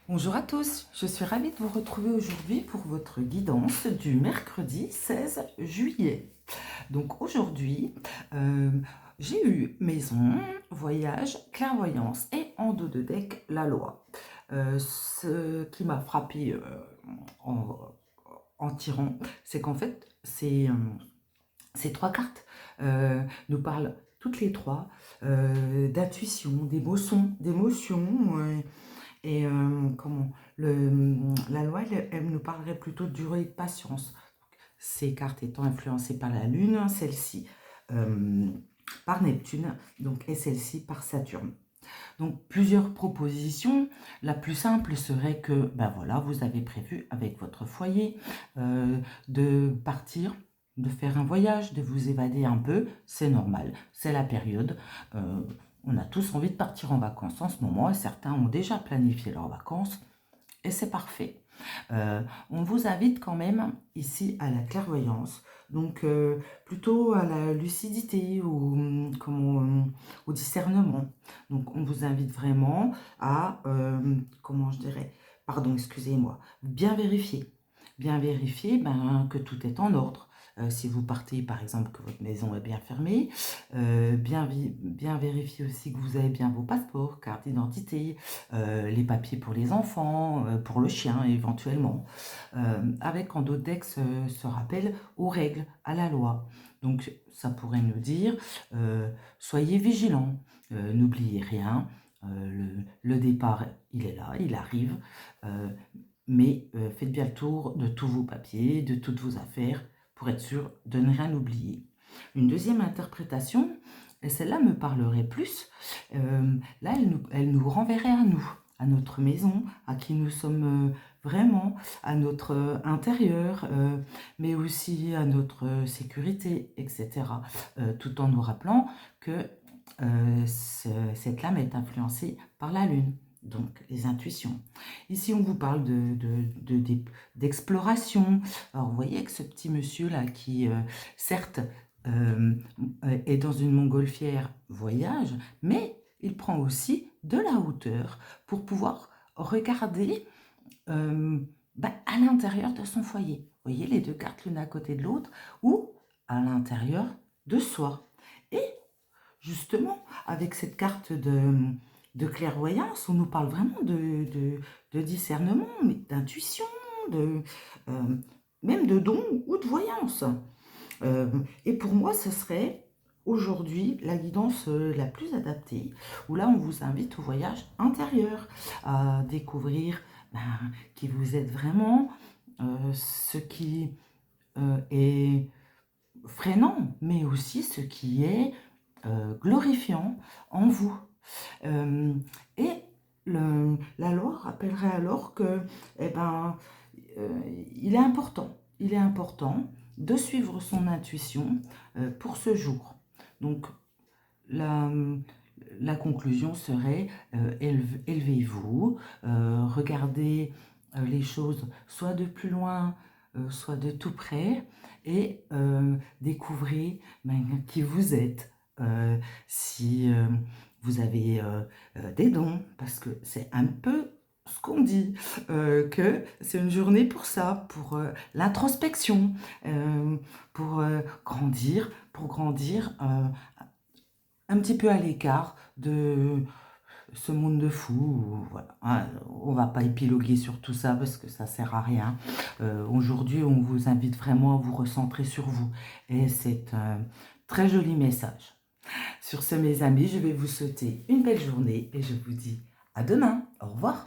Bonjour à tous, je suis ravie de vous retrouver aujourd'hui pour votre guidance du mercredi 16 juillet. Donc aujourd'hui, euh, j'ai eu maison, voyage, clairvoyance et en dos de deck la loi. Ce qui m'a frappé en, en tirant, c'est qu'en fait, ces trois cartes nous parlent toutes les trois d'intuition, d'émotion. Comment la loi, elle nous parlerait plutôt de durée et de patience. Ces cartes étant influencées par la Lune, celle-ci par Neptune, donc, et celle-ci par Saturne. Donc plusieurs propositions. La plus simple serait que, ben voilà, vous avez prévu avec votre foyer de partir, de faire un voyage, de vous évader un peu. C'est normal, c'est la période. Euh, on a tous envie de partir en vacances en ce moment et certains ont déjà planifié leurs vacances et c'est parfait. On vous invite quand même ici à la clairvoyance, donc plutôt à la lucidité ou au discernement. Donc on vous invite vraiment à, comment je dirais, pardon, excusez-moi, bien vérifier que tout est en ordre. Si vous partez, par exemple, que votre maison est bien fermée, bien vérifier aussi que vous avez bien vos passeports, carte d'identité, les papiers pour les enfants, pour le chien éventuellement, avec en d'autres decks ce rappel aux règles, à la loi. Donc ça pourrait nous dire, soyez vigilants, n'oubliez rien, le départ il est là, il arrive, mais faites bien le tour de tous vos papiers, de toutes vos affaires, pour être sûr de ne rien oublier. Une deuxième interprétation, et celle-là me parlerait plus, là elle nous renverrait à notre maison, à qui nous sommes vraiment, à notre intérieur, mais aussi à notre sécurité, etc. Tout en nous rappelant que cette lame est influencée par la lune, donc les intuitions. Ici, on vous parle d'exploration. Alors, vous voyez que ce petit monsieur-là qui, certes, euh, est dans une montgolfière voyage, mais il prend aussi de la hauteur pour pouvoir regarder à l'intérieur de son foyer. Vous voyez les deux cartes l'une à côté de l'autre ou à l'intérieur de soi. Et justement, avec cette carte de clairvoyance, on nous parle vraiment de discernement, mais d'intuition, de, euh, même de don ou de voyance. Et pour moi, ce serait aujourd'hui la guidance la plus adaptée, où là, on vous invite au voyage intérieur, à découvrir qui vous êtes vraiment, ce qui est freinant, mais aussi ce qui est glorifiant en vous. Euh, et la loi rappellerait alors que, eh ben, il est important de suivre son intuition pour ce jour. Donc, la, la conclusion serait élevez-vous, regardez les choses soit de plus loin, soit de tout près, et découvrez qui vous êtes. Si vous avez des dons, parce que c'est un peu ce qu'on dit, que c'est une journée pour ça, pour l'introspection, pour grandir un petit peu à l'écart de ce monde de fou. Voilà. Hein, on va pas épiloguer sur tout ça parce que ça sert à rien. Aujourd'hui, on vous invite vraiment à vous recentrer sur vous. Et c'est un très joli message. Sur ce, mes amis, je vais vous souhaiter une belle journée et je vous dis à demain. Au revoir.